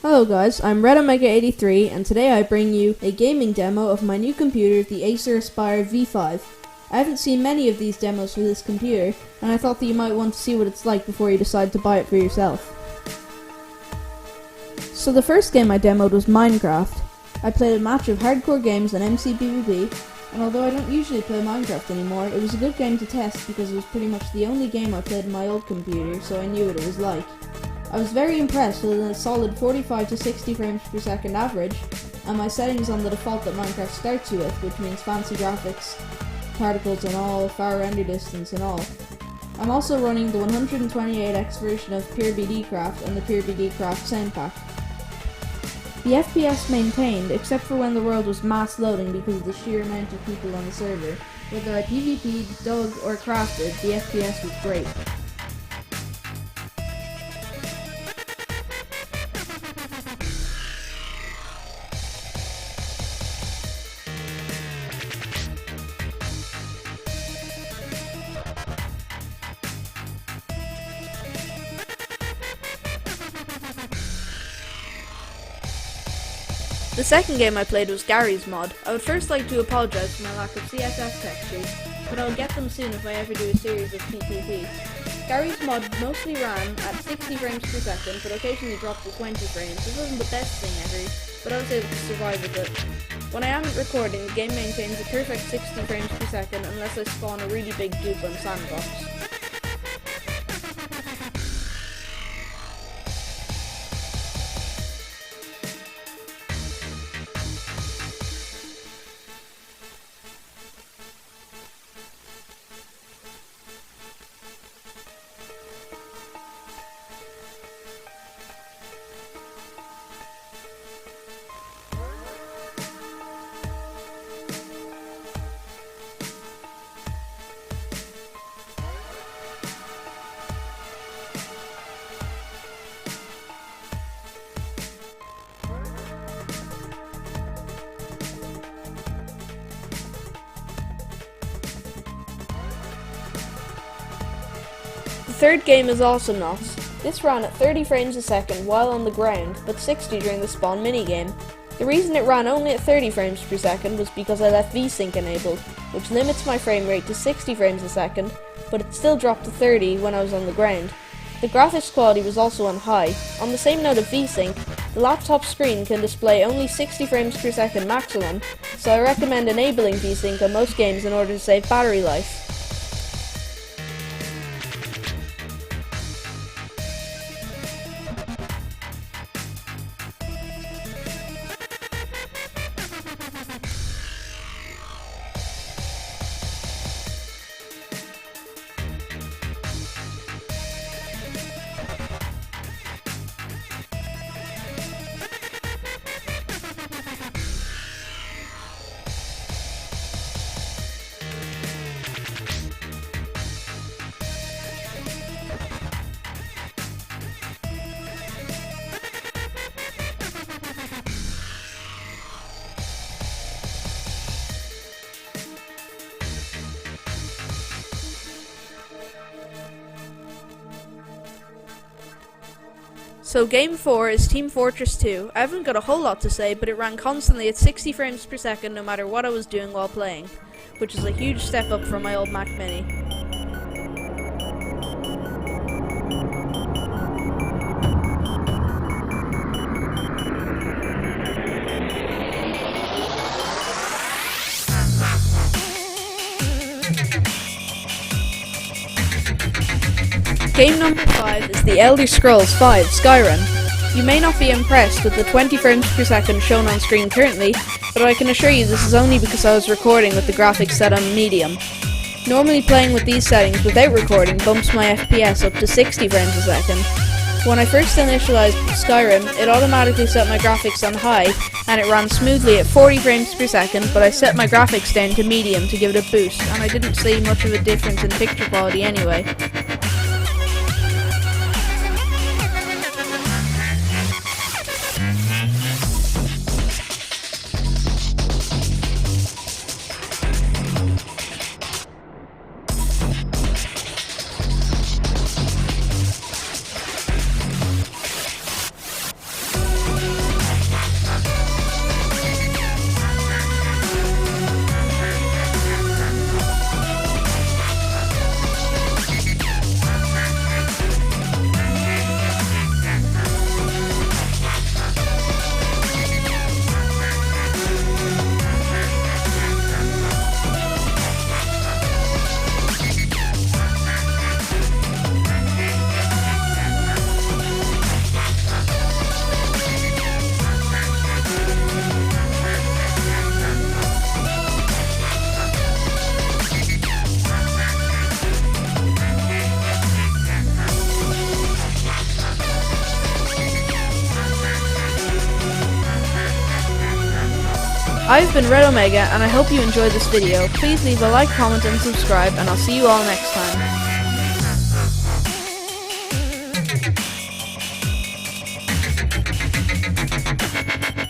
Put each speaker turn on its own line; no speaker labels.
Hello guys, I'm RedOmega83 and today I bring you a gaming demo of my new computer, the Acer Aspire V5. I haven't seen many of these demos for this computer, and I thought that you might want to see what it's like before you decide to buy it for yourself. So the first game I demoed was Minecraft. I played a match of hardcore games on MCPVP, and although I don't usually play Minecraft anymore, it was a good game to test because it was pretty much the only game I played on my old computer, so I knew what it was like. I was very impressed with a solid 45 to 60 frames per second average, and my settings on the default that Minecraft starts you with, which means fancy graphics, particles and all, far render distance and all. I'm also running the 128x version of PureBDcraft and the PureBDcraft sound pack. The FPS maintained, except for when the world was mass loading because of the sheer amount of people on the server. Whether I PvP'd, dug, or crafted, the FPS was great. The second game I played was Garry's Mod. I would first like to apologise for my lack of CSS textures, but I'll get them soon if I ever do a series of PPP. Garry's Mod mostly ran at 60 frames per second, but occasionally dropped to 20 frames. It wasn't the best thing ever, but I was able to survive with it. When I am recording, the game maintains a perfect 60 frames per second unless I spawn a really big dupe on Sandbox. The third game is Awesome Knots. This ran at 30 frames a second while on the ground, but 60 during the spawn minigame. The reason it ran only at 30 frames per second was because I left VSync enabled, which limits my frame rate to 60 frames a second, but it still dropped to 30 when I was on the ground. The graphics quality was also on high. On the same note of VSync, the laptop screen can display only 60 frames per second maximum, so I recommend enabling VSync on most games in order to save battery life. So game 4 is Team Fortress 2. I haven't got a whole lot to say, but it ran constantly at 60 frames per second no matter what I was doing while playing, which is a huge step up from my old Mac Mini. Game number 5 is The Elder Scrolls V Skyrim. You may not be impressed with the 20 frames per second shown on screen currently, but I can assure you this is only because I was recording with the graphics set on medium. Normally playing with these settings without recording bumps my FPS up to 60 frames a second. When I first initialized Skyrim, it automatically set my graphics on high, and it ran smoothly at 40 frames per second, but I set my graphics down to medium to give it a boost, and I didn't see much of a difference in picture quality anyway. I've been Red Omega, and I hope you enjoyed this video. Please leave a like, comment, and subscribe, and I'll see you all next time.